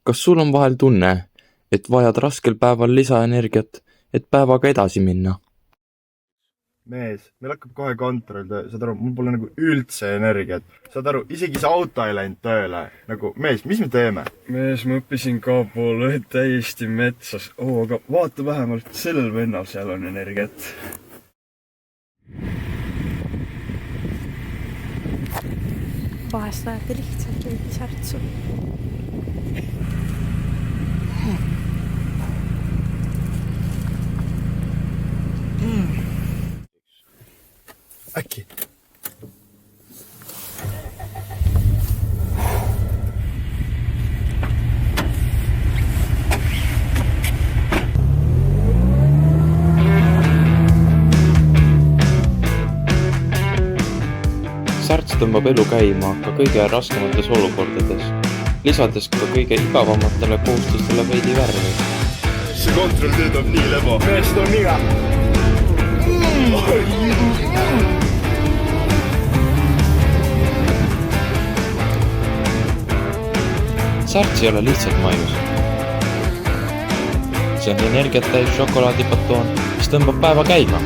Kas sul on vahel tunne, et vajad raskel päeval lisaenergiat, et päevaga edasi minna? Mees, meil hakkab kohe kontrolltöö, saad aru, mul pole nagu üldse energiat. Saad aru, isegi see auto ei läinud tööle. Nagu, mees, mis me teeme? Mees, ma õppisin ka pool täiesti metsas. Aga vaata vähemalt sellel vennal seal on energiat. Vahest vajate lihtsalt veidi särtsu. Äkki? Särts tõmbab elu käima ka kõige raskemates olukordades, lisades ka kõige igavamatele kohustustele veidi värvi. See kontrolltöö on nii lebo. Mees, ta on iga. Särts ei ole lihtsalt maius. See on energiat täis šokolaadipatoon, mis tõmbab päeva käima.